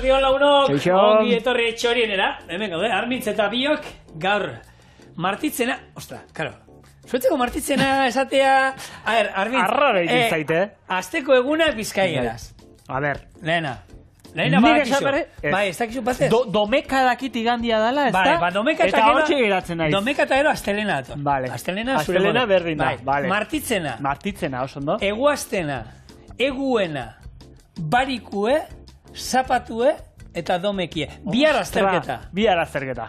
Arratsaldeon launok, ongi etorri txorienera. Hemen gaude, Armitz eta biok gaur martitzena, karo. Zuetzeko martitzena esatea, Armitz. Arraro egin zaite. Azteko egunak bizkaieraz. A ber. Lehena badakizu. Bai, ez dakizu batez. Domeka dakit igandia dela, ez da? Bai, domeka eta hortxe geratzen naiz. Domeka eta gero astelena dator. Vale. Astelena berdin da. Bai, martitzena. Martitzena, oso ondo. Eguaztena, eguena, barikue, zapatue eta domekie. Bihar azterketa.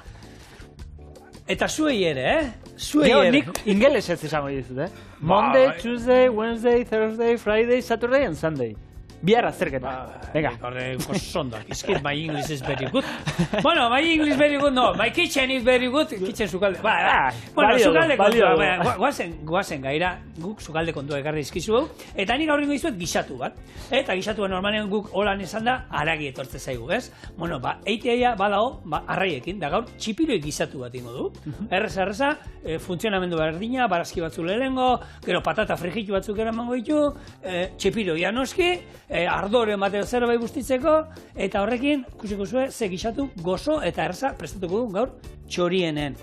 Eta zuei ere, Zuei ere. Nik ingeles ez izango dizut, Monday, Tuesday, Wednesday, Thursday, Friday, Saturday and Sunday. Bihar azterketa. Venga. Sondak. My English is very good. Bueno, my English very good, no. My kitchen is very good. Kitchen sukalde. Bueno, sukalde kontua. Guazen gaira, guk sukalde kontua ekarri izkizu. Eta nik aurrengo dizuet gixatu bat. Eta gixatua normalean guk holan esan da, haragi etortze zaigu, ez? Bueno, eiteia badao, arraiekin, da gaur txipiroi gixatu bat ingo du. Erreza, funtzionamendu berdina, barazki batzu lehengo, gero patata frijitu batzuk eramango ditu, txipiroia noski, ardore ematen zerbait guztitzeko, eta horrekin, ikusiko zuen, ze gixatu gozo eta erraza prestatuko du gaur txorienen.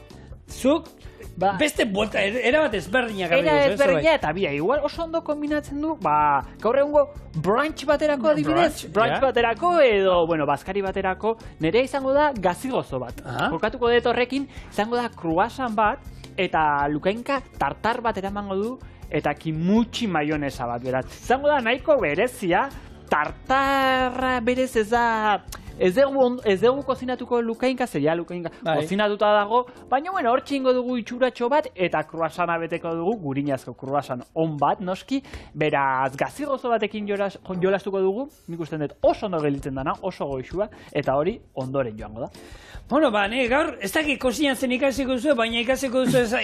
Zuk, beste buelta, erabat ezberdinak ezberdina eta bia, igual oso ondo kombinatzen du, gaur egungo brunch baterako adibidez, brunch baterako edo, bazkari baterako, nire izango da gazigozo bat. Jokatuko dut horrekin, izango da croissant bat, eta lukainka tartar bat eramango du, eta kimutxi maionesa bat, beraz. Izango da nahiko berezia, tartarra berez ez dugu kozinatuko lukainka, zeia lukainka kozinatuta dago, baina hor txingo dugu itxuratxo bat, eta kruasana beteko dugu, gurinazko kruasan on bat, noski, beraz gazigozo batekin jolastuko dugu, nik usten dut oso ondo gelitzen dana, oso goixua, eta hori ondoren joango da. Bueno, gaur, ez dakit kozinatzen ikasiko duzu, baina ikasiko duzu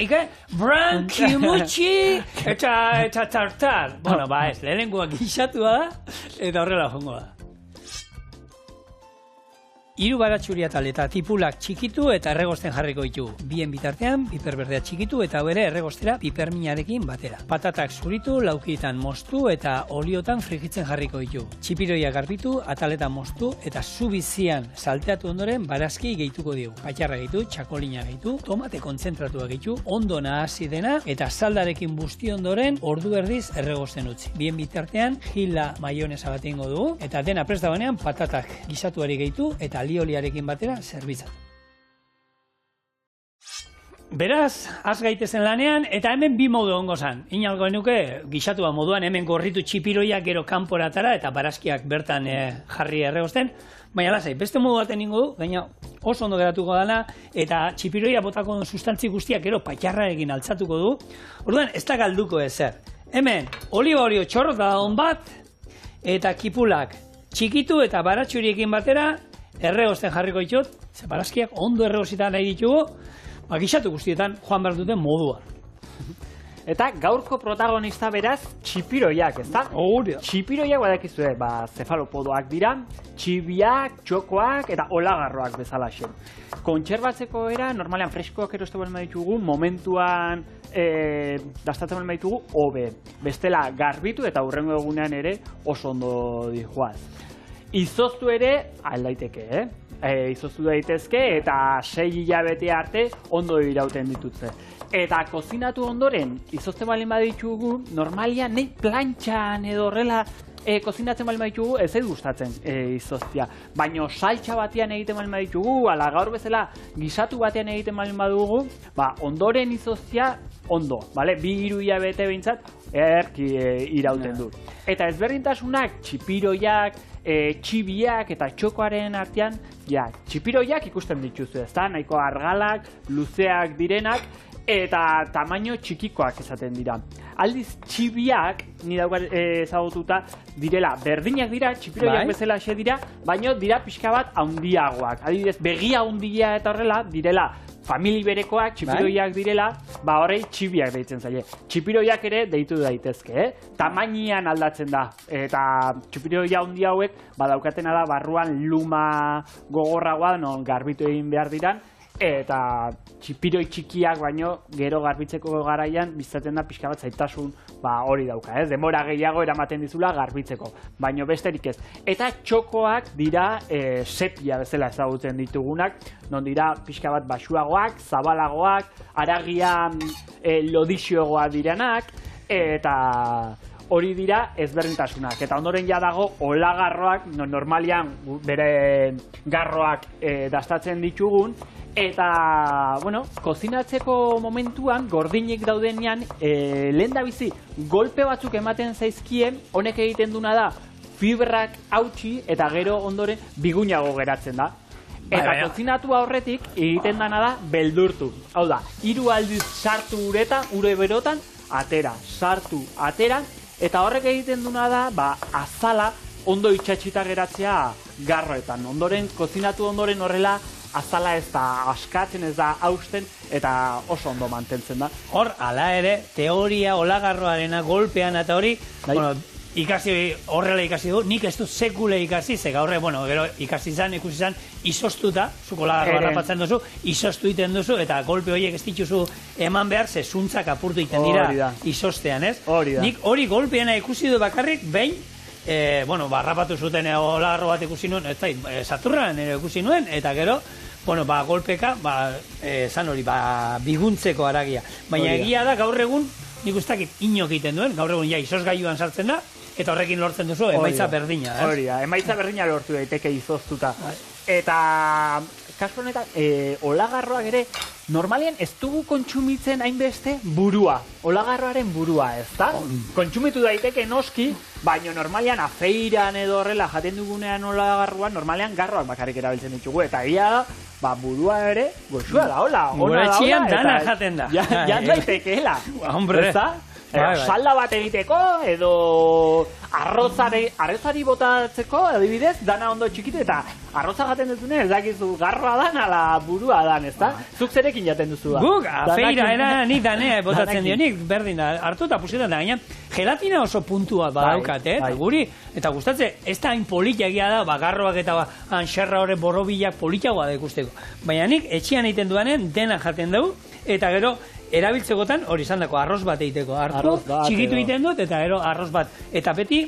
bran, kimutxi, eta tartar. Bueno, ez, lehenengoak gixatua da, eta horrela jongo da. Hiru baratxuria eta tipulak txikitu eta erregosten jarriko ditu. Bien bitartean, piper berdea txikitu eta bere erregostera piperminarekin batera. Patatak zuritu, laukietan moztu eta oliotan frigitzen jarriko ditu. Txipiroia garbitu, ataletan moztu eta zu bizian salteatu ondoren barazki gehituko digu. Patxarra gehitu, txakolina gehitu, tomate kontzentratua gehitu, ondo nahasi dena eta saldarekin busti ondoren ordu erdiz erregosten utzi. Bien bitartean, gila maionesa bat egingo dugu eta dena prest dagoenean patatak gisatuari gehitu eta alioliarekin batera zerbitzatu. Beraz, az gaitezen lanean, eta hemen bi modu ongo zan. Inalgo genuke, gixatua moduan hemen gorritu txipiroiak gero kanporatara eta barazkiak bertan jarri erregosten, baina lasai, beste modu baten ingo du, baina oso ondo geratuko dana, eta txipiroia botako sustantzi guztiak gero patxarrarekin altzatuko du. Orduan, ez da galduko ezer. Hemen, oliba olio txorrota da on bat, eta kipulak txikitu eta baratxuriekin batera, erregosten jarriko ditut, ze barazkiak ondo erregositan nahi ditugu, gixatu guztietan joan behar duten moduan. Eta gaurko protagonista beraz, txipiroiak, ez da? Txipiroiak badakizue, zefalopodoak dira, txibiak, txokoak eta olagarroak bezalaxe. Kontserbatzeko era, normalean freskoak eroste balen ditugu, momentuan dastatzen balen ditugu, hobe. Bestela garbitu eta hurrengo egunean ere oso ondo dijoaz. Izoztu ere, aldaiteke, izoztu daitezke eta 6 hilabete arte ondo irauten ditutze. Eta kozinatu ondoren, izozten balen baditugu, normalian nahi plantxan edo horrela kozinatzen balen baditugu, ez zait gustatzen izoztia. Baina saltxa batean egiten balen baditugu, ala gaur bezala gisatu batean egiten balen badugu, ondoren izoztia ondo, 2-3 hilabete behintzat, irauten du. Eta ezberdintasunak, txipiroiak, txibiak eta txokoaren artean, txipiroiak ikusten dituzu, ezta? Nahiko argalak, luzeak direnak, eta tamaino txikikoak esaten dira. Aldiz, txibiak, ni daukat ezagututa, direla, berdinak dira, txipiroiak bezala xe dira, baina dira pixka bat handiagoak. Adibidez, begia handia eta horrela, direla, famili berekoak, txipiroiak direla, horrei txibiak deitzen zaile. Txipiroiak ere deitu daitezke, tamainian aldatzen da. Eta txipiroia handi hauek, badaukatena da, barruan luma gogorragoa, non garbitu egin behar diran, eta txipiroi txikiak baino gero garbitzeko garaian bizaten da pixka bat zaitasun hori dauka, ez? Denbora gehiago eramaten dizula garbitzeko, baino besterik ez. Eta txokoak dira sepia bezala ezagutzen ditugunak, non dira pixka bat baxuagoak, zabalagoak, haragian lodixioagoak direnak, eta hori dira ezberdintasunak. Eta ondoren ja dago olagarroak, normalian bere garroak dastatzen ditugun, eta, kozinatzeko momentuan, gordinik daudenean, lehen da bizi, golpe batzuk ematen zaizkien, honek egiten duna da, fibrak hautsi eta gero ondoren bigunago geratzen da. Eta kozinatu aurretik egiten dana da beldurtu. Hau da, 3 aldiz sartu ure berotan, atera, sartu, atera, eta horrek egiten duna da, azala ondo itxatxita geratzea garroetan. Ondoren, kozinatu ondoren horrela, azala ez da askatzen, ez da hausten, eta oso ondo mantentzen da. Hor, ala ere, teoria olagarroarena golpean eta hori, horrela ikasi du, nik ez du sekule ikasi, ze gaurre, gero ikusi izan, izostuta, zuko olagarroa rapatzen duzu, izostu iten duzu, eta golpe horiek ez dituzu eman behar, ze zuntzak apurtu iten dira izostean, ez? Nik hori golpeana ikusi du bakarrik, behin, rapatu zuten olagarro bat ikusi nuen, Saturnan ikusi nuen, eta gero, golpeka, zan hori, biguntzeko haragia. Baina egia da, gaur egun, nik ustakit inok egiten duen, gaur egun izozgailuan sartzen da, eta horrekin lortzen duzu, emaitza berdina. Hori da, emaitza berdina lortu daiteke izoztuta. Eta, kasu honetan, olagarroak ere, normalian ez dugu kontsumitzen hainbeste burua, olagarroaren burua, ez da? Kontsumitu daiteke noski, baina normalian afeiran edo horrela jaten dugunean olagarroan, normalian garroak bakarrik erabiltzen ditugu, eta egia da, burua ere, goxua da, hola, ona da, hola, dana jaten da. Jan daitekeela, ez da? Salda bat egiteko, edo arrozari botatzeko, adibidez, dana ondo txikite, eta arroza jaten duzune, ez dakizu garroa dan, ala burua dan, ez da? Zuk zerekin jaten duzu da? Guk, afeira, nik danea botatzen dio, nik berdin da, hartu eta pusetan da, gaina, gelatina oso puntua badaukat, eta guri, eta gustatze, ez da hain politia egia da, garroak eta anxerra horre borrobilak politiagoa da ikusteko. Baina nik, etxian egiten duanen, dena jaten dugu, eta gero, erabiltzekotan, hori izan dako, arroz bat egiteko, hartu, txikitu egiten dut, eta gero arroz bat. Eta beti,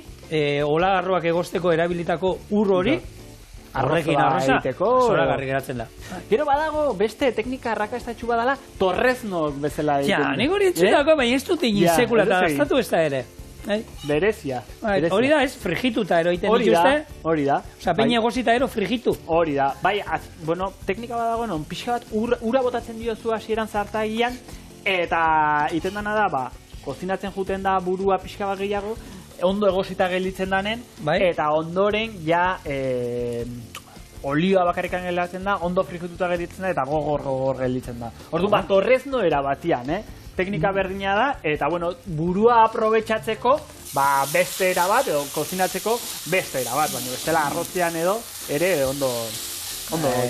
olagarroak egosteko erabilitako ur hori, horrekin arroza, zoragarri geratzen da. Gero badago, beste teknika arrakastatxu badala, torreznok bezala egiten. Ja, nik hori entzutako, baina ez dut egin sekula eta gastatu ez da ere. Berezia. Hori da, ez, frigituta eroiten dituzte. Hori da. Osa, peina egosita ero frigitu. Hori da. Bai, teknika badago, non, pixka bat ura botatzen diozu hasieran zartagian, eta iten dana da, kozinatzen juten da burua pixka bat gehiago, ondo egosita gelditzen danen, eta ondoren ja olioa bakarrikan gelditzen da, ondo frigituta gelditzen da, eta gogor gelditzen da. Orduan, torrezno erabatian, teknika berdina da, eta burua aprobetxatzeko, beste era bat, edo kozinatzeko beste era bat, baina bestela arrozian edo, ere ondo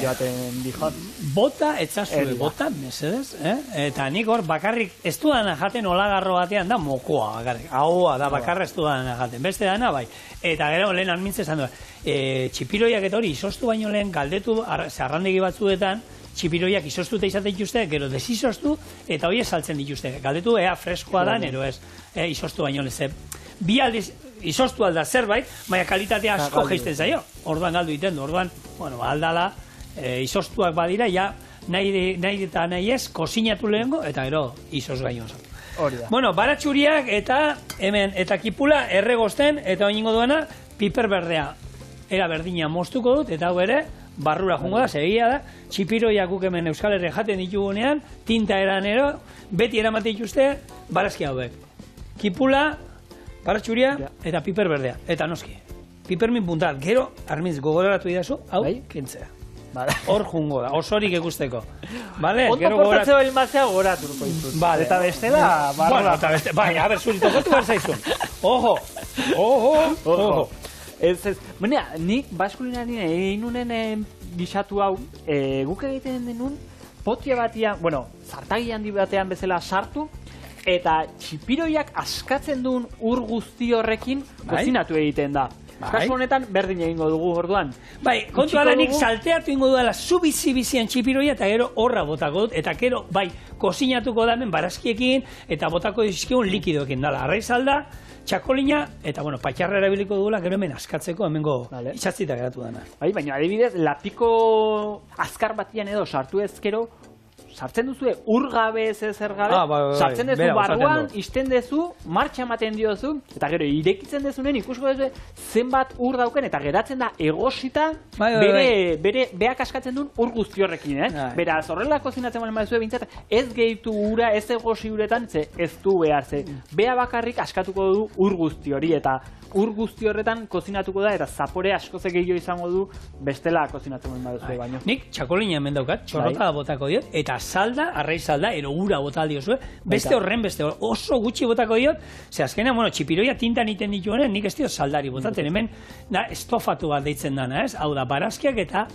joaten dijot. Bota, etzazue, bota, mesedez, eta nik hor bakarrik ez dudana jaten olagarro batean da mokoa bakarrik, ahoa da bakarra ez dudana jaten, beste dana bai, eta gero lehen almintze esan du, txipiroiak eta hori izostu baino lehen galdetu, zarrandegi batzuetan, txipiroiak izostuta izaten dituzte, gero desizostu, eta hori saltzen dituzte. Galdetu, ea freskoa da, nero ez, izostu baino lehen. Bi aldiz, izostu alda zerbait, baina kalitatea asko geizten zaio. Orduan galdu iten du, orduan, aldala, izostuak badira, ja, nahi eta nahi ez, kozinatu lehengo, eta gero izoz gaino oso. Hori da. Baratxuriak eta hemen, eta kipula erregosten, eta oingo duena, piper berdea. Era berdina moztuko dut, eta hau ere, barrura jungo da, segia da, txipiroiak guk hemen Euskal Herri jaten ditugunean, tinta eranero, beti eramate dituzte, barazki hauek. Kipula, baratxuria eta piper berdea. Eta noski, pipermin puntat, gero, armintz gogoratu idazu, hau, kentzea. Hor jungo da, osorik ikusteko. Ondo portatzeo elmazea goraturko izut. Eta beste da, barra. Bai, a ber, zuritokotu berzaizun. Ojo, ojo, ojo. Baina, nik baskulinari egin nunen gisatu hau, guk egiten denun, potia batian, zartagi handi batean bezala sartu, eta txipiroiak askatzen duen ur guzti horrekin kozinatu egiten da. Kasu honetan berdin egingo dugu orduan. Bai, kontua da nik salteatu ingo duela zu bizi-bizian txipiroia eta gero horra botako dut, eta gero, bai, kozinatuko da hemen barazkiekin eta botako dizkigun likidoekin dala. Arraiz alda, txakolina, eta bueno, patxarra erabiliko dugula, gero hemen askatzeko, hemengo itxatzita geratu dana. Bai, baina adibidez, lapiko azkar batian edo sartu ezkero, sartzen duzu ur gabe ez ezer gabe, sartzen duzu barruan, izten duzu, martxa ematen diozu, eta gero irekitzen duzunen ikusko duzu zenbat ur dauken, eta geratzen da egosita, bere beak askatzen duen ur guzti horrekin, Beraz, horrela kozinatzen balen baduzue bintzat, ez gehitu ura, ez egosi uretan, ze ez du behar, ze bea bakarrik askatuko du ur guzti hori, eta ur guzti horretan kozinatuko da, eta zapore askoz gehiago izango du bestela kozinatzen balen baduzue baino. Nik txakolina hemen daukat, txorrota botako diot, eta salda, arraiz salda, ero ura bota aldiozue, beste horren beste oso gutxi botako diot, ze azkenean, bueno, txipiroia tintan iten dituenen, nik ez diot saldari botatzen, hemen da estofatu bat deitzen dana, ez? Hau da, barazkiak eta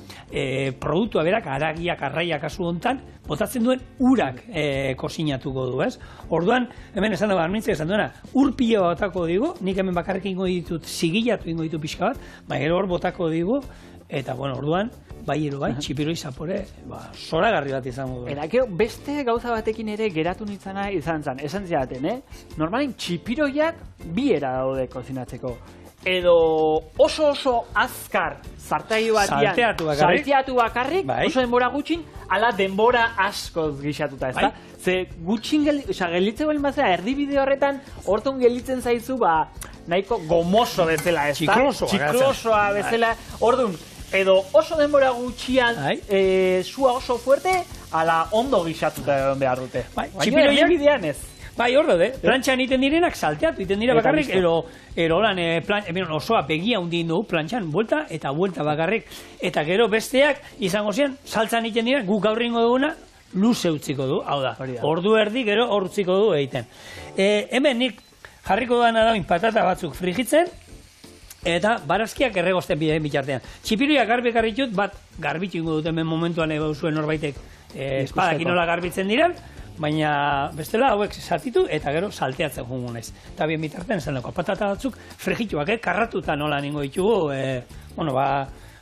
produktua berak, aragiak, arraiak kasu hontan, botatzen duen urak kozinatuko du, ez? Orduan, hemen esan dago, armintzek esan duena, ur pila botako digu, nik hemen bakarrik ingo ditut, zigilatu ingo ditu pixka bat, gero hor botako digu, eta, bueno, orduan, bai, txipiroi zapore, zoragarri bat izango du. Eta, beste gauza batekin ere geratu nintzana izan zen, esan zidaten, Normalen txipiroiak bi era daude kozinatzeko. Edo oso azkar zartai batian salteatu bakarrik, oso denbora gutxin, ala denbora askoz gixatuta, ezta? Ze gutxin gelitze balen bazera, erdibide horretan, horton gelitzen zaizu, nahiko gomoso bezala, ezta? Txiklosoa bezala, orduan, edo oso denbora gutxian sua oso fuerte, ala ondo gixatuta egon behar dute. Txipiroia bidean ez. Bai, hor dode, plantxan iten direnak salteatu, iten dira bakarrik, ero lan, osoa begia hundin du plantxan, buelta eta buelta bakarrik. Eta gero besteak izango zian, saltzan iten dira, guk gaur ingo duguna, luze utziko du, hau da, ordu erdi gero hor utziko du egiten. Hemen nik jarriko dana dauin patata batzuk frigitzen, eta barazkiak erregozten bideen bitartean. Txipiroiak garbikarritut, bat garbitu ingo dut hemen momentuan zuen norbaitek espadakin nola garbitzen diren, baina bestela hauek zatitu eta gero salteatzen jungo naiz. Eta bien bitartean esan dago, patata batzuk frigituak, karratuta nola ningo ditugu,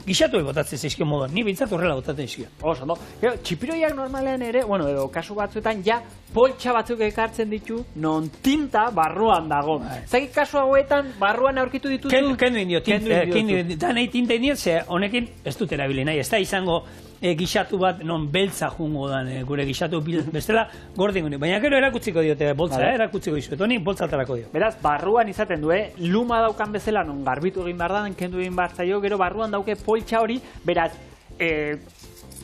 gixatu botatzen zaizkio moduan, ni bintzat horrela botatzen zaizkio. Oso, no? Txipiroiak normalean ere, edo kasu batzuetan, ja poltsa batzuk ekartzen ditu, non tinta barruan dago. Zagik kasu hauetan, barruan aurkitu dituzu? Kendu indio, da nahi tinta indio, ze honekin ez dut erabili nahi, ez da izango gixatu bat non beltza jungo dan, gure gixatu bestela gordin gure. Baina gero erakutziko diote boltza, erakutziko dizuet, honi boltzatarako dio. Beraz, barruan izaten du, luma daukan bezala non garbitu egin behar da, kendu egin behar zaio, gero barruan dauke poltsa hori, beraz,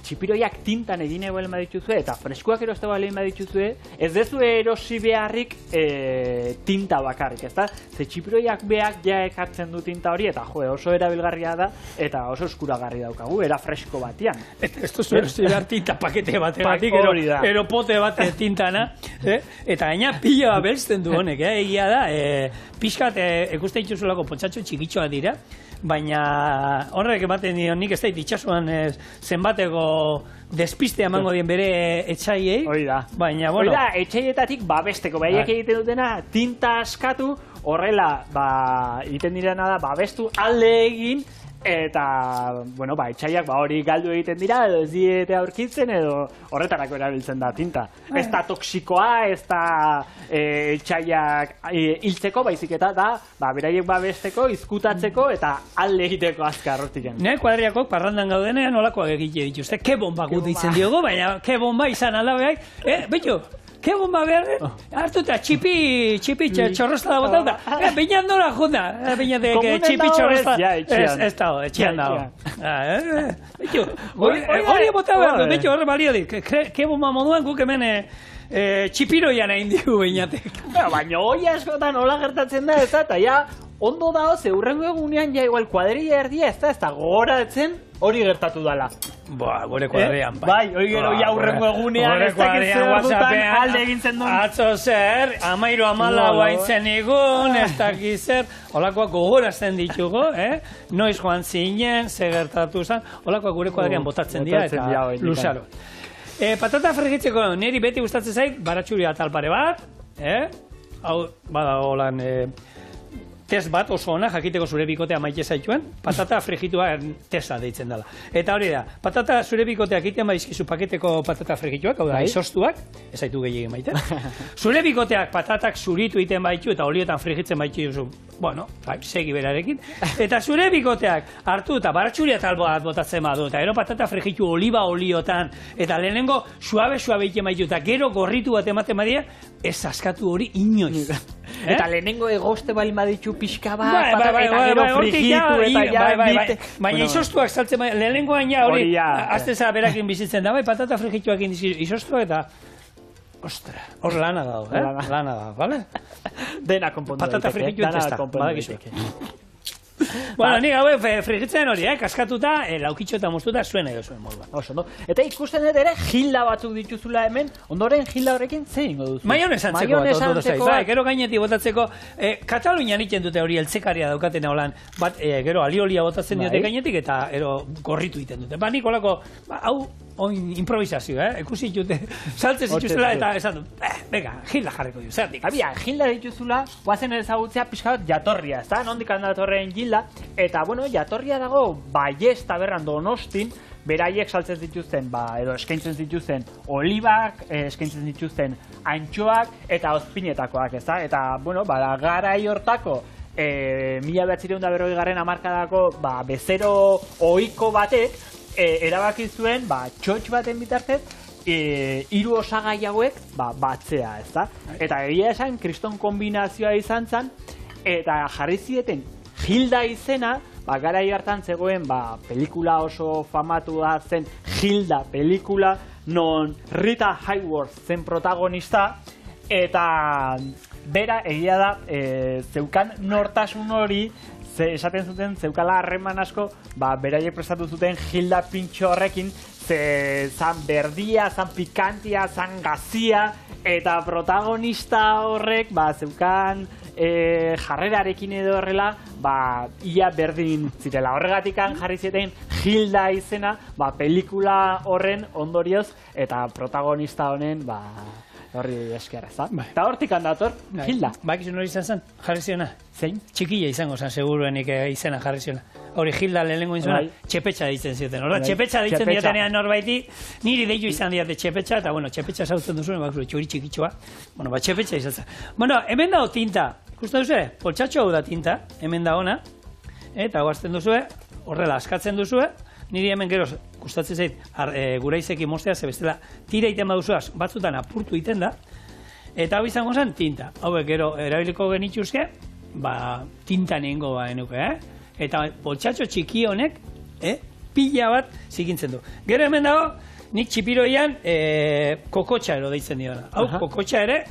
txipiroiak tintan egin egoen badituzue, eta freskuak eroste balein badituzue, ez dezu erosi beharrik tinta bakarrik, ezta? Ze txipiroiak beak ja ekartzen du tinta hori, eta oso erabilgarria da, eta oso eskuragarri daukagu, era fresko batian. Ez duzu erosi behar tinta pakete bategatik, ero pote bate tintana, eta gaina pila belzten du honek, egia da, pixkat ikuste dituzulako potxatxo txikitxoa dira, baina horrek ematen dio nik ez da itxasuan zenbateko despistea emango dien bere etxaiei. Hori da. Baina, bueno. Hori da, etxaietatik babesteko, baiak egiten dutena, tinta askatu, horrela, egiten direna da, babestu alde egin, eta, bueno, etxaiak hori galdu egiten dira, edo ez diete aurkitzen, edo horretarako erabiltzen da tinta. Ez da toksikoa, ez da etxaiak hiltzeko, baizik eta da, beraiek babesteko, izkutatzeko, eta alde egiteko azkar hortiken. Ne, kuadriakok parrandan gaudenean nolakoak egite dituzte, ke bomba gutitzen diogo, baina ke bomba izan aldabeak, beto, ke bomba behar, hartu eta txipi txorrosta da botauta, binean nola junda, txipi txorrosta, ez dago, etxean dago. Hori bota behar du, betxo horre balio dit, ke bomba moduan guk hemen txipiroian egin digu bineatek. Baina hori askotan hola gertatzen da, ez da, eta ja, ondo dago, ze hurrengo egunean, ja igual kuadrilla erdia, ez da gogoratzen hori gertatu dala. Gure kuadrian, bai. Hori gero ja hurrengo egunean, ez da zer alde egintzen duen. Atzo zer, 13-14 haintzen egun, ez dakiz zer, holakoak gogorazten ditugu, noiz joan zinen, ze gertatu zen, holakoak gure kuadrian botatzen dira, eta lusaro. Patata frigitzeko niri beti gustatzen zait, baratxuri atal pare bat, hau, bada holan, test bat oso ona, jakiteko zure bikotea maite zaituen, patata frijitua testa deitzen dela. Eta hori da, patata zure bikoteak egiten baizkizu paketeko patata frijituak, hau da, izostuak, ez zaitu gehiagin maite. Zure bikoteak patatak zuritu egiten baitu eta oliotan frijitzen baitu duzu, bueno, segi berarekin. Eta zure bikoteak hartu eta baratxuria talboa botatzen badu, eta gero patata frijitu oliba oliotan, eta lehenengo suabe egiten baitu, eta gero gorritu bat ematen badia, ez askatu hori inoiz. Eta lehenengo egoste balin baditu pixka bat, eta gero frijitu, eta ja... Baina izostuak saltzen, lehenengo gaina hori, azteza berakin bizitzen da, bai, patata frijituak izostua eta... Ostra, hor lana dago, lana dago, bale? Dena konpondu daiteke. Patata frijituen testa, badakizu. Bueno, nik hau frijitzen hori, kaskatuta, laukitxo eta moztuta zuen edo zuen moduan. Oso, no? Eta ikusten dut ere, gilda batzuk dituzula hemen, ondoren gilda horrekin zein ingo duzu? Maionesan antzeko, bai, gero gainetik botatzeko, Katalunian iten dute hori eltzekaria daukaten holan, bat, gero aliolia botatzen diote gainetik eta gero gorritu iten dute. Ba, nik olako, hau, improvisazio, ikusi ditute, saltzen zituzela eta esan du, venga, gilda jarriko du, zertik. Abia, gilda dituzula, guazen ezagutzea pixka bat jatorria, ez da? Nondik handatorren gilda, eta, bueno, jatorria dago, Baiez tabernan Donostin, beraiek saltzen dituzten, edo eskaintzen dituzten olibak, eskaintzen dituzten antxoak eta ozpinetakoak, ez da? Eta, bueno, garai hortako, 1940 hamarkadako bezero ohiko batek, erabaki zuen, txotx baten bitartez, 3 osagai hauek batzea, ez da? Eta egia esan, kriston kombinazioa izan zen, eta jarri zieten Gilda izena, garai hartan zegoen pelikula oso famatua zen Gilda pelikula, non Rita Hayworth zen protagonista, eta bera egia da zeukan nortasun hori, esaten zuten zeukala harreman asko, beraiek prestatu zuten Gilda pintxo horrekin, zan berdia, zan pikantia, zan gazia, eta protagonista horrek zeukan jarrerarekin edo horrela, ia berdin zirela. Horregatikan jarri zieten Gilda izena, pelikula horren ondorioz, eta protagonista honen, horri esker, ez da? Eta hortik handator, Gilda. Bakizun hori izan zen, jarri ziona? Zein? Txikilla izango zen, seguruenik izena jarri ziona. Hori Gilda lehenengo izuna, txepetxa ditzen zioten. Horra, txepetxa ditzen diotenean norbaiti, niri deitu izan diate txepetxa, eta bueno, txepetxa zautzen duzuen, txuri txikitxoa. Bueno, txepetxa izan zen. Bueno, hemen dago tinta. Ikusten duzue, poltsatxo hau da tinta, hemen da ona, eta guazten duzue, horrela askatzen duzue, niri hemen gero gustatzen zait guraizekin mostea, ze bestela tira iten baduzuaz, batzutan apurtu iten da, eta hau izango zen tinta. Hauek gero erabiliko genituzke, tinta nengo enuke, eta poltsatxo txiki honek, pila bat zikintzen du. Gero hemen dago, nik txipiroian kokotxa ero deitzen diona. Hau, kokotxa ere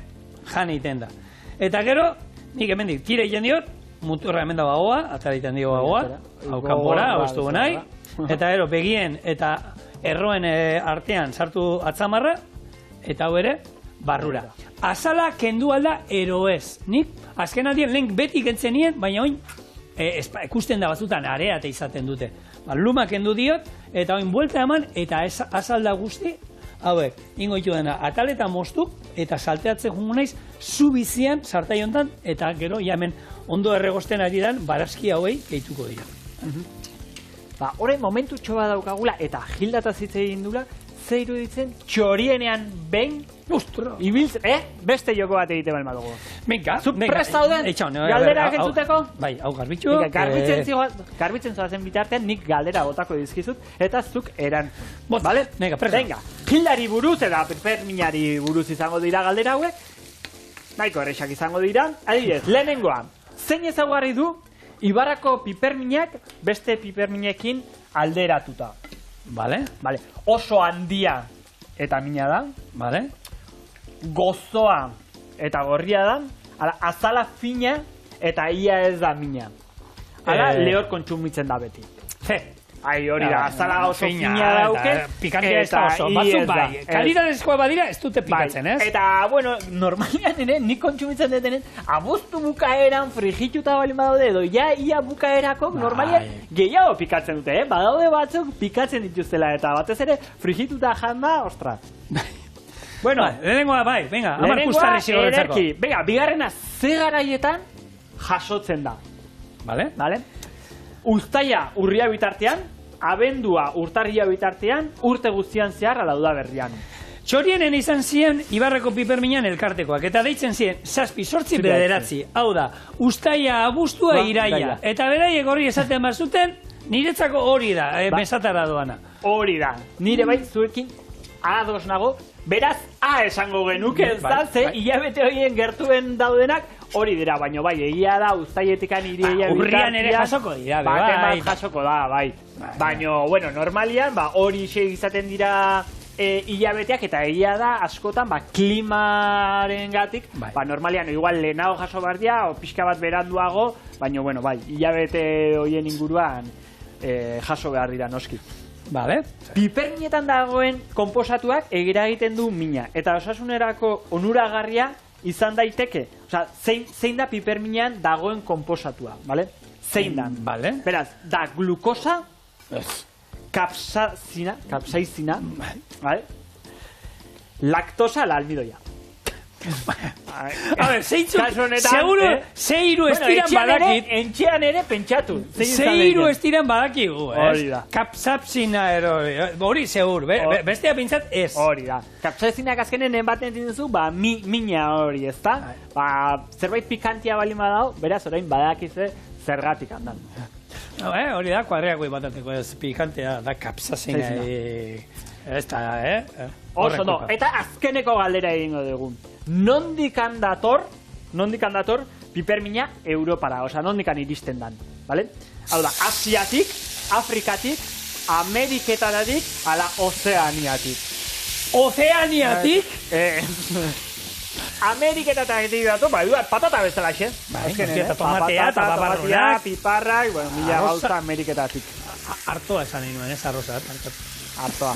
jan egiten da. Eta gero, nik hemendik tira egiten diot, muturra hemen dago ahoa, atara egiten dio ahoa, hau kanpora, hau ez dugu nahi, eta gero begien eta erroen artean sartu atzamarra, eta hau ere, barrura. Azala kendu alda ero ez. Nik, azken aldien lehen beti kentzen nien, baina oin, ikusten da batzutan areate izaten dute. Luma kendu diot, eta oin buelta eman, eta azalda guzti, hauek, ingo ditu dena, ataleta moztu, eta salteatzen jungo naiz, zu bizian, sartai hontan, eta gero, hemen ondo erregosten ari dan, barazki hauei gehituko dira. Horren momentu txoba daukagula, eta Gildataz hitz egin dula, ze iruditzen txorienean behin, beste joko bat egite balma dugu. Venga, zu prest dauden, galderak entzuteko? Bai, hau garbitxu. Garbitzen zoazen bitartean, nik galdera botako dizkizut, eta zuk eran. Vale? Venga, prest. Venga, Gildari buruz, eta piperminari buruz izango dira galdera hauek, nahiko errexak izango dira, adibidez, lehenengoa, zein ezaugarri du Ibarrako piperminak beste piperminekin alderatuta. Vale. Oso handia eta mina da. Vale. Gozoa eta gorria da. Azala fina eta ia ez da mina. Lehor kontsumitzen da beti. Hori da, azala oso fina dauke. Pikantea ez da oso. Batzuk bai. Kalidadezkoa badira ez dute pikatzen, ez? Eta, bueno, normalian ere, nik kontsumitzen detenen, abuztu bukaeran frigituta balin badaude edo, ia bukaerako, normalian gehiago pikatzen dute, badaude batzuk pikatzen dituztela, eta batez ere, frigituta janda, ostra. Bueno, lehenengoa bai, venga, amar kustarri zigorretzako. Venga, bigarrena ze garaietan jasotzen da. Vale? Uztaia urria bitartean, abendua urtarria bitartean, urte guztian zehar ala udaberrian. Txorienen izan ziren Ibarreko piperminan elkartekoak, eta deitzen ziren 7, 8, 9. Hau da, uztaia, abuztua, iraia. Eta beraiek hori esaten bazuten, niretzako hori da, mesatara doana. Hori da, nire bai zuekin ados nago, beraz esango genuke, ze hilabete horien gertuen daudenak hori dira, baino bai, egia da, uztaietikan ireia urrian ere jasoko dira, bat jasoko da, bai. Baino, bueno, normalian, hori izaten dira hilabeteak, eta egia da, askotan, klimaren gatik, normalian, igual lehenago jaso behar dira, o pixka bat beranduago, baino, bueno, bai, hilabete horien inguruan jaso behar dira, noski. Vale. Piperminetan dagoen konposatuak egiten du mina, eta osasunerako onuragarria izan daiteke. Osea, zein da piperminean dagoen konposatua, vale? Zein da. Vale. Beraz, da glukosa, kapsaizina, vale? Laktosa ala almidoia. A ver, seguro, zeiru estiran badakit. Entxean ere pentsatu. Zeiru estiran badakigu, Hori da. Kapsapsina hori segur, bestea pintzat ez. Hori da. Kapsaizinak azkenen enbaten zinduzu, mina hori, ezta? Zerbait pikantia bali badao, beraz orain badakize zergatik handan. Hori da, kuadreako ibatateko ez pikantea da kapsasina. Ez da, Oso no, eta azkeneko galdera egingo dugu. Nondikan dator pipermina Europara, osea, nondikan iristen dan, vale? Hau da, Asiatik, Afrikatik, Ameriketatik, ala Ozeaniatik. Ozeaniatik? Ameriketatik dator, patata bezala, xe? Eta tomatea, eta paparrunak, piparrak, bueno, mila gauza Ameriketatik. Artoa esan nahi nuen, ez arroza, Artoa.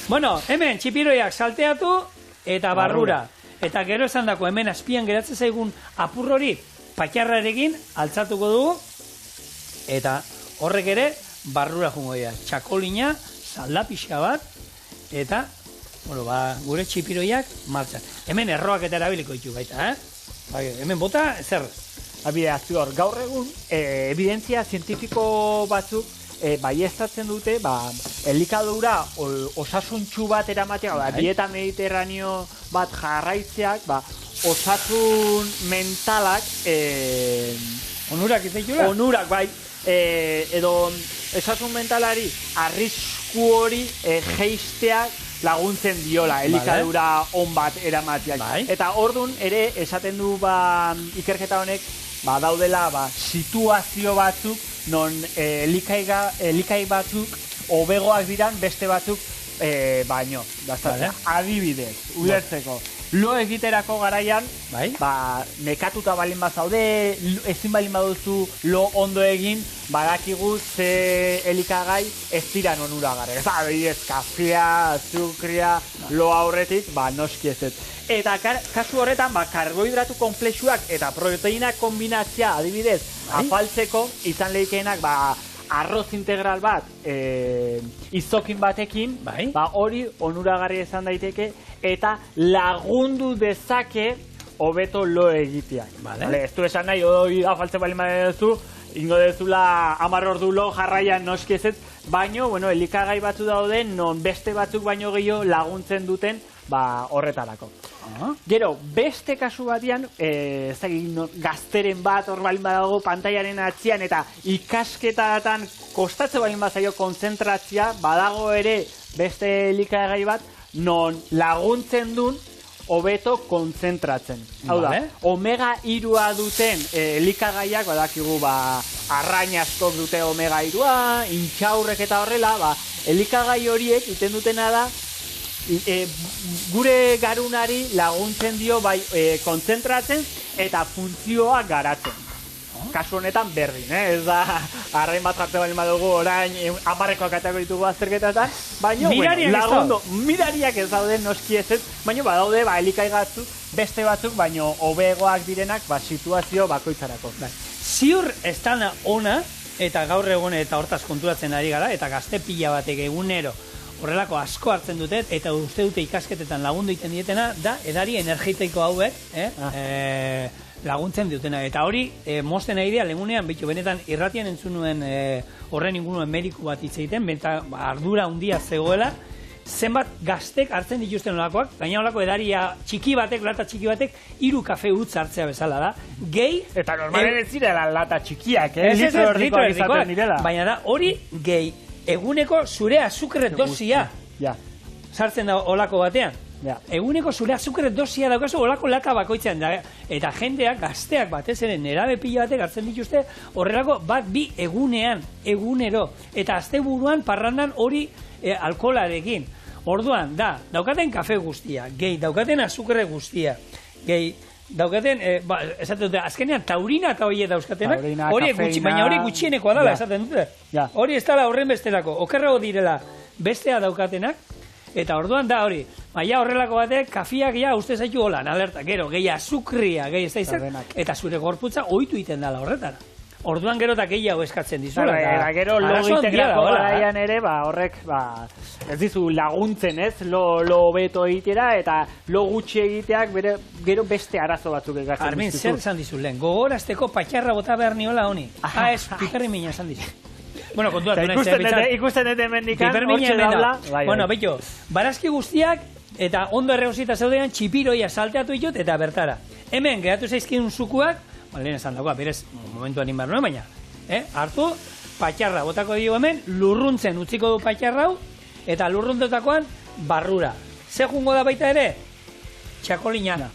Bueno, hemen txipiroiak salteatu eta barrura. Eta gero esan dako, hemen azpian geratzen zaigun apur hori patxarrarekin altzatuko dugu. Eta horrek ere barrura jungo dira. Txakolina, salda pixka bat, eta gure txipiroiak martxan. Hemen erroak eta erabiliko ditu baita, hemen bota, zer? Abide, azpior, gaur egun, evidentzia zientifiko batzuk baieztatzen dute, elikadura osasuntsu bat eramateak, dieta mediterraneo bat jarraitzeak, osasun mentalak onurak izaitula? Onurak, bai, edo osasun mentalari arrisku hori jeisteak laguntzen diola, elikadura on bat eramateak. Eta ordun ere esaten du ikerketa honek daudela situazio batzuk non elikai batzuk hobegoak diran beste batzuk baino. Adibidez, ulertzeko. Lo egiterako garaian, nekatuta balin bazaude, ezin balin baduzu lo ondo egin, badakigu ze elikagai ez diran onuragarri. Adibidez, kafea, azukria, lo aurretik, noski ez. Eta kasu horretan, karbohidratu komplexuak eta proteina kombinatzea, adibidez, afaltzeko izan lehikeenak, arroz integral bat izokin batekin, hori onuragarri izan daiteke eta lagundu dezake hobeto lo egiteak. Ez du esan nahi, hori afaltzen bali madezu, ingo dezula 10 ordu lo jarraian noski ez, baino, elikagai batzu dauden, non beste batzuk baino gehiago laguntzen duten horretarako. Gero, beste kasu batian, gazteren bat hor balin badago pantailaren atzian eta ikasketatan kostatze balin bazaio kontzentratzia, badago ere beste elikagai bat, non laguntzen duen hobeto kontzentratzen. Hau da, omega 3 duten elikagaiak, badakigu, arrain askok dute omega 3, intxaurrek eta horrela, elikagai horiek iten dutena da, gure garunari laguntzen dio kontzentratzen eta funtzioak garatzen. Kasu honetan berdin, ez da arrain bat jartzen bali badugu orain 10 katako ditugu azterketatan, baina lagundu, mirariak ez dauden noski ez, baina badaude elikai batzuk, beste batzuk, baina hobegoak direnak situazio bakoitzarako. Ziur ez dana ona, eta gaur egun eta hortaz konturatzen ari gara, eta gazte pila batek egunero horrelako asko hartzen dute, eta uste dute ikasketetan lagundu egiten dietena, da edari energetiko hauek, laguntzen dutena. Eta hori, mozten nahi dira, legunean, benetan irratian entzun nuen horren ingunuen mediku bat hitz egiten, ardura handia zegoela, zenbat gaztek hartzen dituzten olakoak, gaina olako edaria txiki batek, lata txiki batek, 3 kafe utz hartzea bezala da. Gehi... Eta normalen ez zirela lata txikiak, litro erdikoak izaten direla. Baina da, hori gehi, eguneko zure azukre dosia sartzen da olako batean. Eguneko zure azukre dosia daukazu olako lata bakoitzean da. Eta jendeak, gazteak batez ere nerabe pila batek hartzen dituzte horrelako bat bi egunean, egunero. Eta asteburuan parrandan hori alkoholarekin. Orduan, daukaten kafe guztia, gehi, daukaten azukre guztia, gehi, daukaten, esaten dute, azkenean taurina eta horiek dauzkatenak, baina hori gutxienekoa dela, esaten dute. Hori ez dela horren bestelako, okerrago direla bestea daukatenak, eta orduan da hori, baina horrelako batek, kafiak ja uste zaitu holan, alerta, gero, gehi azukria, gehi ez da izan, eta zure gorputza ohitu iten dela horretara. Orduan gero eta gehiago eskatzen dizula. Eta gero lo egiteko garaian ere, horrek ez dizu laguntzen ez, lo beto egitera, eta lo gutxi egiteak gero beste arazo batzuk egatzen Armin, zer esan dizu lehen? Gogorazteko patxarra bota behar niola honi. Ez, piperri mina esan dizu. Bueno, kontuatu nahi. Ikusten dut emendikan, hortxe daula. Bueno, betxo, barazki guztiak, eta ondo erreusita zeudean, txipiroia salteatu ditut, eta bertara. Hemen, geratu zaizkidun zukuak, lehen esan dagoa, berez, momentuan inbar nuen, baina, hartu, patxarra botako dio hemen, lurruntzen utziko du patxarra hau, eta lurruntetakoan, barrura. Ze jungo da baita ere? Txakolina.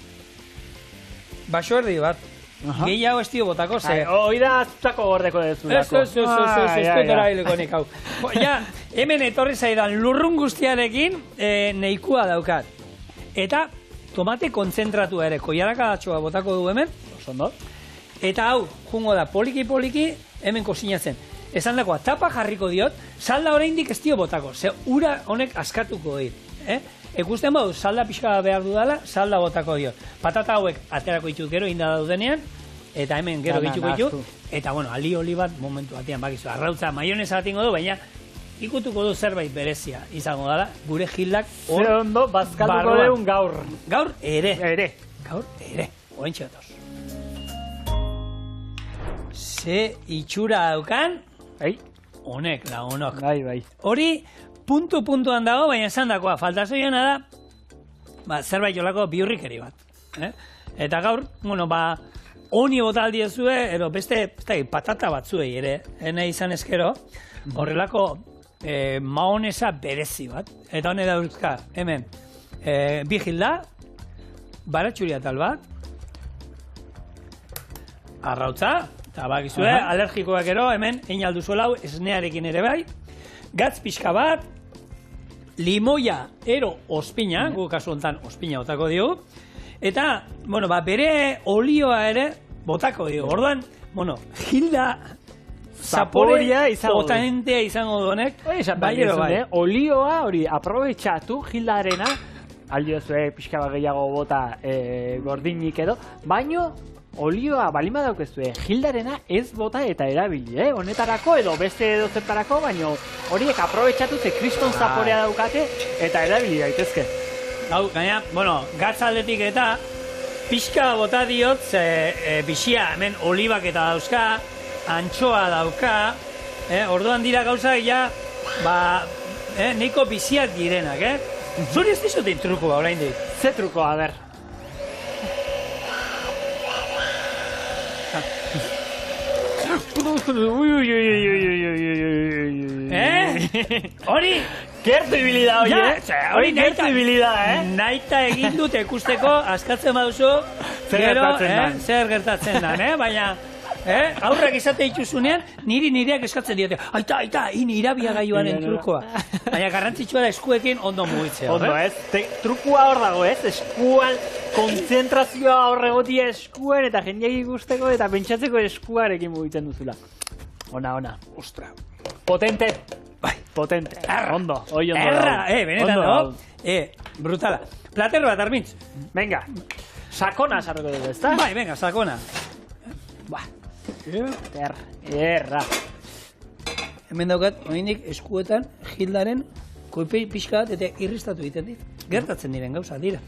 Baso erdi bat. Gehiago ez dio botako, ze... Hoi da azutako gordeko dezulako. Ja, hemen etorri zaidan lurrun guztiarekin nahikoa daukat. Eta tomate kontzentratu ere, koiarakadatxoa botako du hemen, ondo. Eta hau, jungo da, poliki hemen kozinatzen. Esan dagoa, tapa jarriko diot, salda oraindik ez dio botako, ze ura honek askatuko dit. Ekusten badu, salda pixka behar dudala, salda botako diot. Patata hauek aterako ditut gero, inda daudenean, eta hemen gero bituko ditut. Eta, bueno, ali bat momentu batean bakizu. Arrautza maionesa batingo du, baina ikutuko du zerbait berezia izango dela, gure gildak hor... Zer ondo, bazkalduko deun gaur. Gaur ere. Gaur ere. Oentxe datoz. Ze itxura daukan, honek, lagunok. Bai. Hori, puntuan dago, baina esan dagoa, falta zoiena da, zerbait jolako biurrikeri bat. Eta gaur, honi botaldi ezue, ero beste patata batzuei ere, ene izan ezkero, horrelako maonesa berezi bat. Eta hone dauzka, hemen, bi gilda, baratxuria tal bat, arrautza, eta bakizue, alergikoak ero, hemen, egin alduzuela hau, esnearekin ere bai, gatz pixka bat, limoia ero ospina, gu kasu honetan ospina botako diogu, eta, bere olioa ere botako diogu. Orduan, gilda zaporea potentea izango donek, bai ero bai. Olioa hori aprobetxatu gildarena, aldio zue pixka bat gehiago bota gordinik edo, baino olioa balima daukezue, gildarena ez bota eta erabili, honetarako edo beste edo zertarako, baino horiek aprobetxatu ze kriston zaporea daukate eta erabili daitezke. Hau, gaina, gatz aldetik eta pixka bota diot, bixia, hemen olibak eta dauzka, antxoa dauka, orduan dira gauzak ja, neiko biziak direnak, Zuri ez dizutin trukoa, orain dit. Ze trukoa, ber? Hori? Gertu ibili da, oie? Hori gertu ibili da, Naita egin dut ekusteko, askatzen baduzu, zer gertatzen dan, baina, aurrak izate dituzunean, nireak eskatzen diote, aita, hini irabiagailuaren trukoa. Baina garrantzitsua da eskuekin ondo mugitzea. Ondo, trukua hor dago, eskuan, konzentrazioa horregotia eskuan, eta jendeak ikusteko, eta pentsatzeko eskuarekin mugitzen duzula. Ona. Ostra. Potente. Bai, potente. Ondo, oi ondo. Erra, benetan dago. Brutala. Plater bat, Armintz. Venga, sakona sarroko dugu, ezta? Bai, venga, sakona. Erra. Hemen daukat, oindik eskuetan, gildaren koipei pixka bat eta irristatu egiten dit. gertatzen diren gauza dira.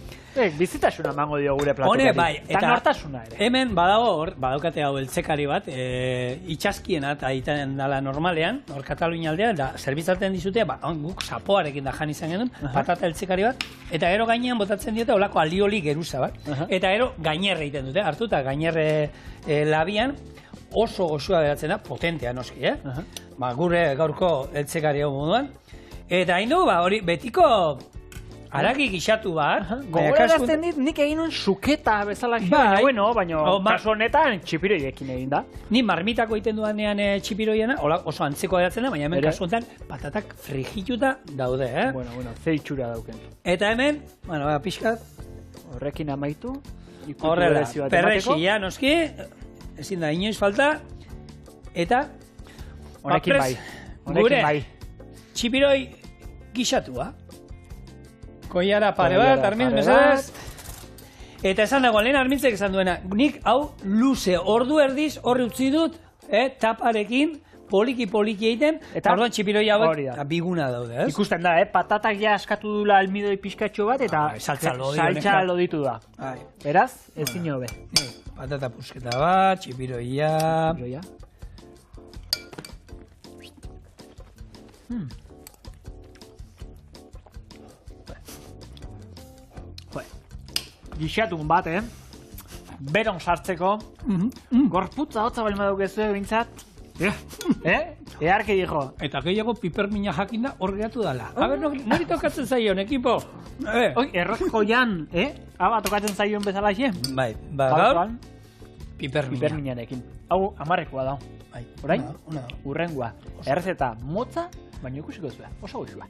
Bizitasuna emango dio gure platikari. Hone, bai, eta nortasuna ere. Hemen badaukate hau eltzekari bat, itxaskiena eta egiten dela normalean, hor Katalunia aldean, da zerbitzaten dizute, guk sapoarekin da jan izan genuen, patata eltzekari bat, eta gero gainean botatzen diote olako alioli geruza bat, eta gero gainerre egiten dute, hartu eta gainerre labian, oso goxua geratzen da, potentea noski, gure gaurko eltzekari hau moduan, eta hain du, hori betiko haragi gixatu bat. Gogorarazten dit, nik egin un suketa bezala baina kasu honetan txipiroiekin egin da. Ni marmitako egiten duanean txipiroiena, oso antzeko geratzen da, baina hemen kasu honetan patatak frigituta daude, Bueno, ze itxura dauken. Eta hemen, pixkat. Horrekin amaitu. Horrela, perrexia noski, ezin da inoiz falta, eta honekin bai. Gure txipiroi gixatua. Koiara pare bat, Armin, mesedez. Eta esan dago, lehen Armintzek esan duena, nik hau luze ordu erdiz horri utzi dut, taparekin, poliki egiten, eta orduan txipiroi hauek biguna daude, Ikusten da, patatak ja askatu dula almidoi pizkatxo bat, eta saltza loditu da. Beraz, ezin hobe. Patata pusketa bat, txipiroia. Gixatun bat, beron sartzeko, gorputza hotza bali madaukezu bintzat, earki dijo. Eta gehiago pipermina jakinda hor geratu dala. A ber, nori tokatzen zaion, ekipo? Errozko jan, haba tokatzen zaion bezala xe? Bai, gaur, piperminarekin. Hau, amarrekoa da. Orain, urrengua. Errezeta motza, baina ikusiko zuen, oso goxua.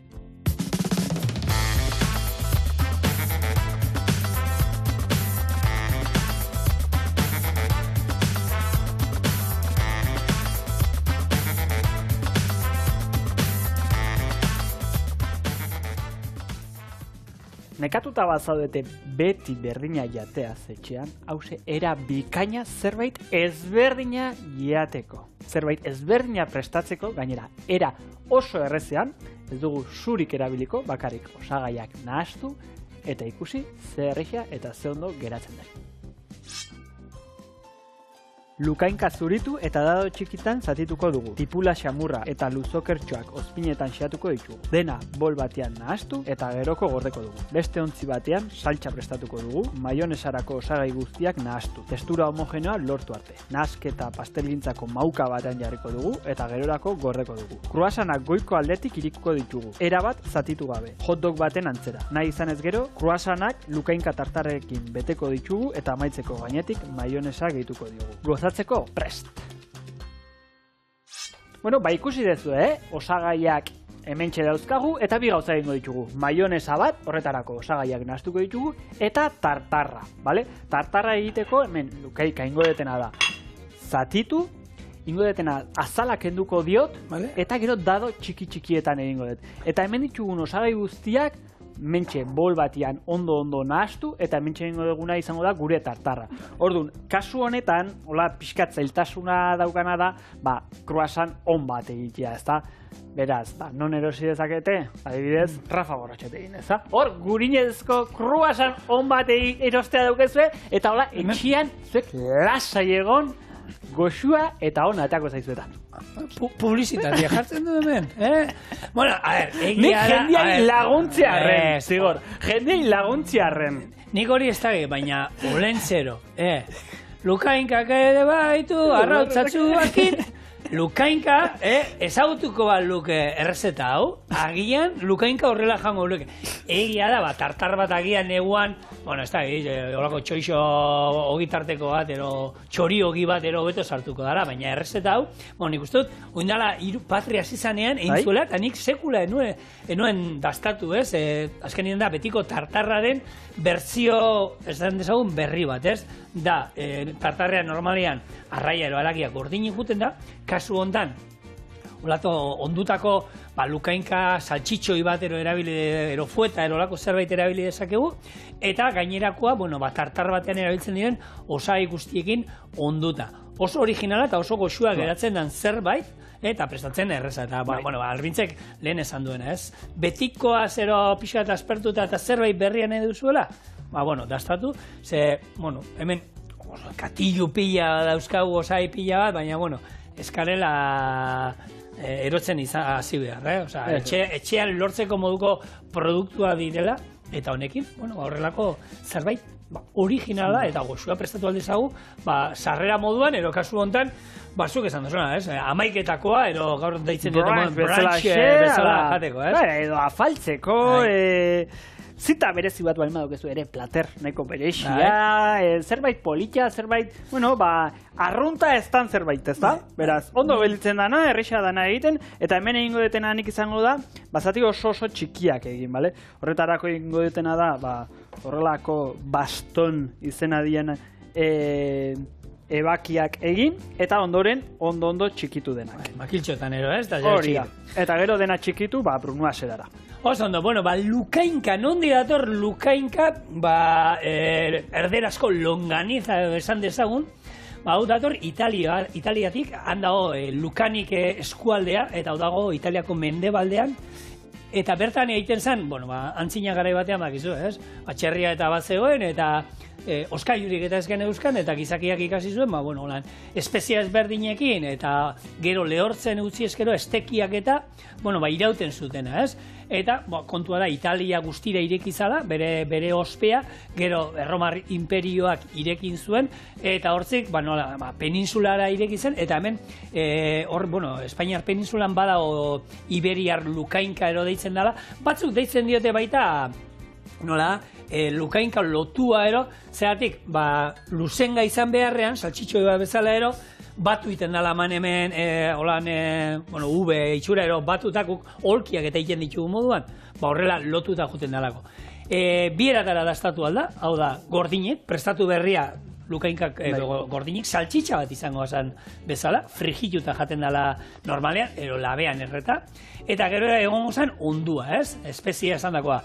Nekatuta bat zaudete beti berdina jatea etxean, hause era bikaina zerbait ezberdina jateko. Zerbait ezberdina prestatzeko, gainera, era oso errezean, ez dugu zurik erabiliko, bakarrik osagaiak nahastu, eta ikusi ze errexia eta ze ondo geratzen den. Lukainka zuritu eta dado txikitan zatituko dugu. Tipula xamurra eta luzokertxoak ozpinetan xeatuko ditugu. Dena bol batean nahastu eta geroko gordeko dugu. Beste ontzi batean saltsa prestatuko dugu, maionesarako osagai guztiak nahastu. Testura homogeneoa lortu arte. Nahasketa pastelgintzako mauka batean jarriko dugu eta gerorako gordeko dugu. Kruasanak goiko aldetik irikuko ditugu. Erabat zatitu gabe. Hotdog baten antzera. Nahi izanez gero, kruasanak lukainka tartarrekin beteko ditugu eta amaitzeko gainetik maionesa gehituko diogu. Gozatzeko prest. Bueno, ikusi dezu, osagaiak hementxe dauzkagu eta bi gauza egingo ditugu. Maionesa bat, horretarako osagaiak nahastuko ditugu, eta tartarra, bale? Tartarra egiteko, hemen lukaika ingo detena da. Zatitu, ingo detena azala kenduko diot, eta gero dado txiki-txikietan egingo dut. Eta hemen ditugun osagai guztiak, mentxe bol batian ondo nahastu eta mentxe egingo duguna izango da gure tartarra. Orduan, kasu honetan, hola pixkat zailtasuna daukana da, kruasan on bat egitea, ezta? Beraz, non erosi dezakete? Adibidez, Rafa Gorrotxete egin, ezta? Hor, gurinezko kruasan on bat erostea daukezue, eta hola, etxian, zuek lasai egon, goxua eta ona atako zaizuetan. Publizitatea jartzen du hemen, Bueno, a ver, nik jendeai laguntziarren, zigor. Jendeai laguntziarren. Nik hori ez dage, baina olentzero, Lukainkak ere baitu, arrautzatzuakin, Lukainka, ezagutuko bat luke errezeta hau, agian Lukainka horrela jango luke. Egia da, tartar bat agian neguan, bueno, ez da, horako txoixo ogitarteko bat, txori ogi bat, beto sartuko dara, baina errezeta hau, nik uste dut, oindala patria zizanean, egin zuela, eta nik sekula enuen dastatu, azken nien da, betiko tartarraren berzio, ez da dezagun, berri bat, da, tartarrean normalean, arraia eroalakia gordin ikuten da, kasu hontan, ondutako lukainka saltxitxoi bat erabili, fueta erolako zerbait erabili dezakegu, eta gainerakoa, tartar batean erabiltzen diren osagai guztiekin onduta. Oso originala eta oso goxua geratzen den zerbait, eta prestatzen erreza, eta, bueno, Albintzek lehen esan duena, ez? Betikoa zero pixka eta aspertuta eta zerbait berrian nahi duzuela, bueno, dastatu, bueno, hemen katillu pila dauzkagu osai pila bat, baina, bueno, eskarela erotzen hasi behar, etxean lortzeko moduko produktua direla, eta honekin, bueno, horrelako zerbait originala eta goxua prestatu aldezagu, sarrera moduan, ero kasu hontan, zuk esan duzuna, ez? Amaiketakoa, ero gaur deitzen dut brunch bezala jateko, ez? Edo afaltzeko, zita berezi bat balima dukezu ere, plater, nahiko berexia, zerbait politia, zerbait, bueno, arrunta eztan zerbait, ez da? Beraz, ondo belitzen dana, erresa dana egiten, eta hemen egingo detena nik izango da, zati oso txikiak egin, bale? Horretarako egingo detena da, horrelako baston izena dian ebakiak egin, eta ondoren ondo txikitu denak. Makiltxotan ero, ez? Hori da. Eta gero dena txikitu, brunua zerara. Oso ondo, bueno, lukainka, nondi dator lukainka, erderazko longaniza esan dezagun, hau dator Italiatik, handago Lukanik eskualdea, eta hau dago Italiako mendebaldean, eta bertan egiten zen, bueno, antzina garai batean bakizu, ez? Txerria eta bat zegoen, eta oskailurik eta ezken euskan, eta gizakiak ikasi zuen, bueno, espezia ezberdinekin, eta gero lehortzen utzi eskero, estekiak eta, bueno, irauten zutena, ez? Eta, kontua da, Italia guztira irekizala, bere ospea, gero Erromar imperioak irekin zuen, eta hortzik, peninsulara irekizen, eta hemen, Espainiar peninsulan badago Iberiar lukainka ero deitzen dela, batzuk deitzen diote baita, lukainka lotua ero, zeratik, luzenga izan beharrean, saltxitxo bezala ero, batu iten dala man hemen, ube itxura ero batutakuk, olkiak eta iten ditugu moduan, horrela lotuta juten dalako. Bieratara dastatu alda, hau da, gordinek, prestatu berria, lukainkak gordinik, saltxitxa bat izango esan bezala, frigituta jaten dela normalean, ero labean erreta, eta gero egongo zen ondua, ez? Espezia esan dakoa,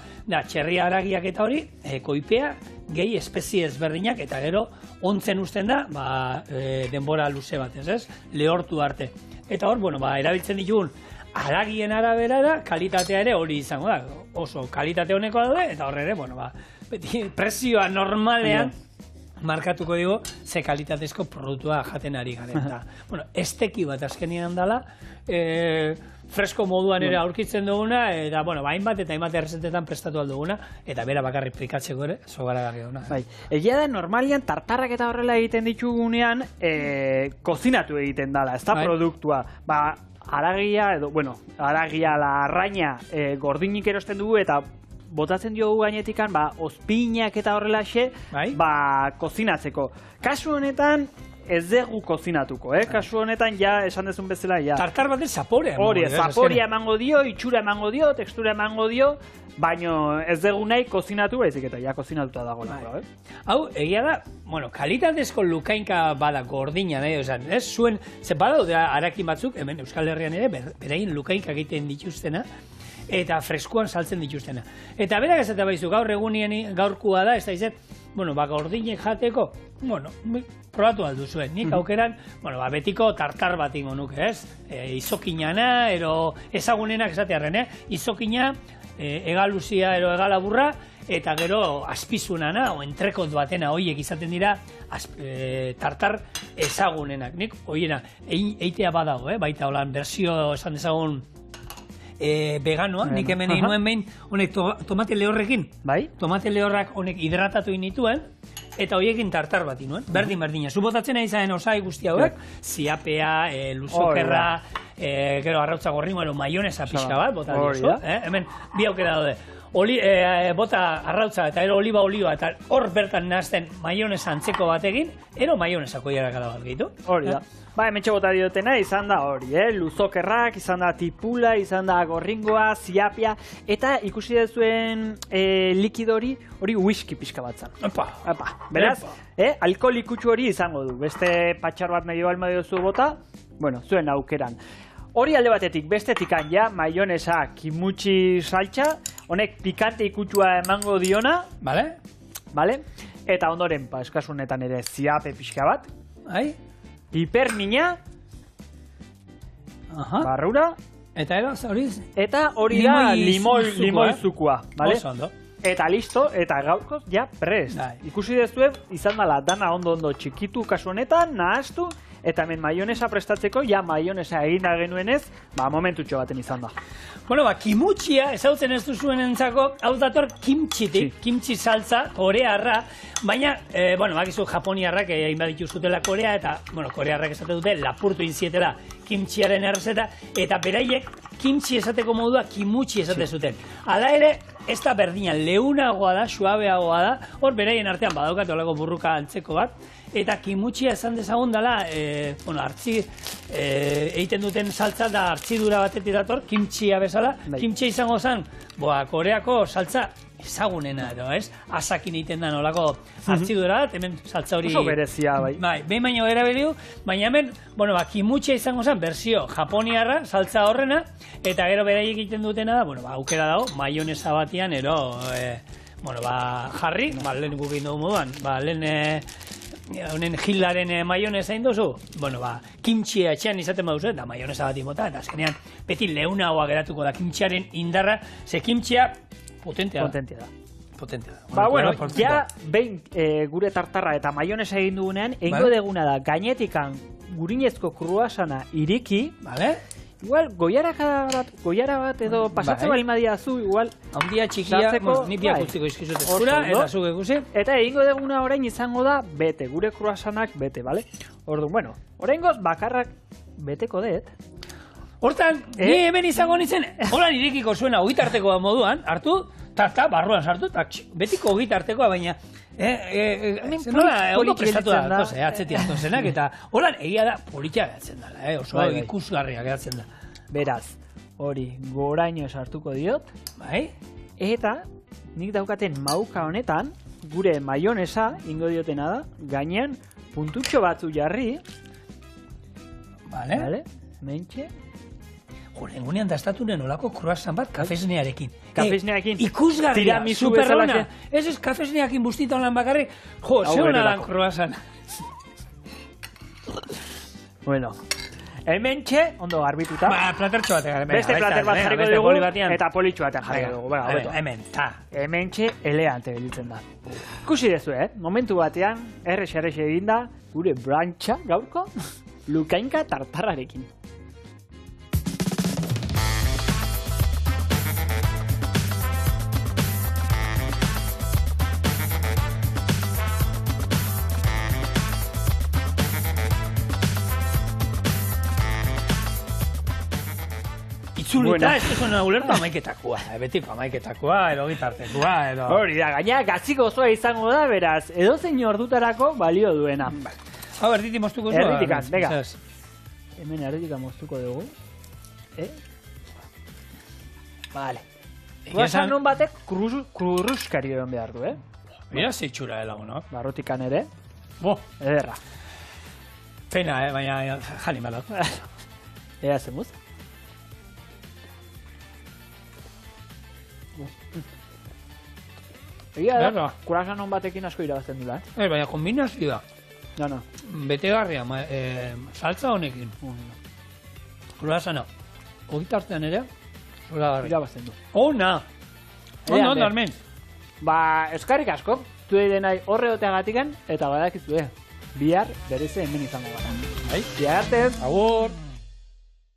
txerria haragiak eta hori, koipea, gehi espezie ezberdinak, eta gero ontzen usten da, denbora luze batez, ez? Lehortu arte. Eta hor, erabiltzen ditugun, haragien araberara, kalitatea ere hori izango da, oso kalitate honekoa daude, eta horre ere, beti prezioa normalean, markatuko digo, ze kalitatezko produktua jaten ari garen. Esteki bat azkenean dela, fresko moduan ere aurkitzen duguna, eta hainbat eta hainbat errezetetan prestatu alduguna, eta bera bakarrik prikatzeko ere, zogaragarri duguna. Egia da, normalian tartarrak eta horrela egiten ditugunean, kozinatu egiten dela, ez da produktua. Haragia, haragia, arraina, gordinik erosten dugu, eta botatzen diogu gainetikan, ozpinak eta horrelaxe, kozinatzeko. Kasu honetan, ez dugu kozinatuko, kasu honetan, esan dezun bezala, tartar baten zaporea. Hori, zaporea emango dio, itxura emango dio, tekstura emango dio, baino ez dugu nahi kozinatu, baizik eta kozinatuta dago. Hau, egia da, kalitatezko lukainka bada gordina, ez zuen, ze badaude harakin batzuk, hemen Euskal Herrian ere, berain lukainka egiten dituztena, eta freskuan saltzen dituztena. Eta berak esatea baizu, gaur egunien gaurkua da, ez da izet, gordinek jateko, probatu alduzuen. Nik aukeran, betiko tartar bat ingo nuke, ez? Izokinana, ero ezagunenak esatearen, izokina, egaluzia, ero egalaburra, eta gero azpizunana, o entrekot batena, hoiek izaten dira, tartar ezagunenak. Nik, hoiena, eitea badago, baita holan, berzio esan dezagun, veganoa, nik hemen egin nuen behin, honek tomate lehorrekin, tomate lehorrak honek hidratatu inituen, eta horiekin tartar bat inuen, berdin-berdina. Zubotatzen izan osai guzti hauek, ziapea, luzokerra, gero arrautza gorringo, maionesa pixka bat, bota diozu, hemen bi aukera daude. Bota arrautza eta ero oliba, eta hor bertan nahazten maionesa antzeko batekin, ero maionesako jarakala bat gehitu. Hori da. Hementxe bota diotena izan da hori, luzokerrak, izan da tipula, izan da gorringoa, ziapia, eta ikusi dezuen likidori hori whisky pixka bat zan. Beraz, alkoholikutsu hori izango du. Beste patxar bat nahi balma diozu bota, zuen aukeran. Hori alde batetik, bestetikan maionesa, kimutxi saltxa, honek pikante ikutsua emango diona, eta ondoren, eskasunetan ere ziape pixka bat, piper mina, barrura. Eta hori? Eta hori da limoi zukua, bale? Oso ondo. Eta listo, eta gaurkoz ja prest. Ikusi dezue, izan dela dana ondo txikitu kasu honetan, nahastu, eta hemen maionesa prestatzeko, ja maionesa egin da genuenez, momentutxo baten izan da. Bueno, kimutxia, ezautzen ez duzuen entzako, hau dator kimchitik, kimchi saltza, korearra, baina, bakizu japoniarrak egin baditu zutela Korea, eta, korearrak esate dute, lapurtu inzietela kimchiaren errezeta, eta beraiek kimchi esateko modua kimutxi esate zuten. Hala ere, ez da berdina, leunagoa da, suabeagoa da, hor beraien artean badaukat olako burruka antzeko bat, eta kimutxia esan dezagun dela, egiten duten saltza da hartzidura batetik dator, kimtxia bezala, kimtxia izango zen, Koreako saltza ezagunena edo, ez? Asakin egiten da nolako hartzidura bat, hemen saltza hori... Oso berezia, bai. Behin baino erabiliu, baina hemen, kimutxia izango zen, berzio japoniarra, saltza horrena, eta gero beraiek egiten dutena da, aukera dago, maionesa batian, jarri, lehen gukin dugu moduan, lehen honen Hilaren maionesa indozu, kimtxia etxean izaten baduzu, eta maionesa bat imota, eta azkenean beti leunagoa geratuko da kimtxiaren indarra, ze kimtxia potentea da. Ja, behin gure tartarra eta maionesa egin dugunean, egingo deguna da, gainetikan gurinezko kruasana iriki, igual, goiara bat edo pasatzen bali madiazu, igual... Haundia txikia, ni biak utziko izkizute zura, eta zuke guzi. Eta egingo deguna orain izango da bete, gure kruasanak bete, bale? Orduan, oraingoz bakarrak beteko dut. Hortan, ni hemen izango nintzen, holan irekiko zuena ogitartekoa moduan, hartu, eta barruan sartu, betiko ogitartekoa, baina... Nola, ondo prestatu da, atzetik atozenak, eta holan egia da politia gehatzen dela, oso ikusgarria gehatzen da. Beraz, hori goraino sartuko diot, eta nik daukaten mauka honetan, gure maionesa ingo diotena da, gainean puntutxo batzu jarri, mentxe, Egunean daztatunen olako kruasan bat kafesnearekin. Kafesnearekin? Ikusgarria, superrona. Ez kafesneakin bustita holan bakarrik. Zeuna lan kruasan. Bueno, hemen txe, ondo garbituta. Platertxo batean. Beste plater bat jarriko dugu, eta politxo batean jarriko dugu. Hemen, ta. Hemen txe, eleante gelitzen da. Ikusi dezu, momentu batean, errexe egin da, gure brantxa gaurko, lukainka tartarrarekin. Itzulita, ez zuen ulertu amaiketakoa. Betiko amaiketakoa, edo gitartekoa, edo... Hori da, gaina gazik osoa izango da, beraz, edozein ordutarako balio duena. Hau, erditik moztuko zua. Erditikan, bega. Hemen erditika moztuko dugu. Vale. Guasan non batek krurruskari egon behar du, Mira, zeitxura laguno. Barrotikan ere. Ederra. Pena, baina jani malot. Ea zemuz. Egia da, kurasan hon batekin asko irabazten dula, baina kombinazio da. No. Betegarria, saltza honekin. Kurasana. Ogitartean ere, irabazten du. Ona! Ondo, armen. Eskarrik asko, zuei denai horre oteagatiken, eta badakizue, bihar bereze hemen izango gara. Bihar arte! Agur!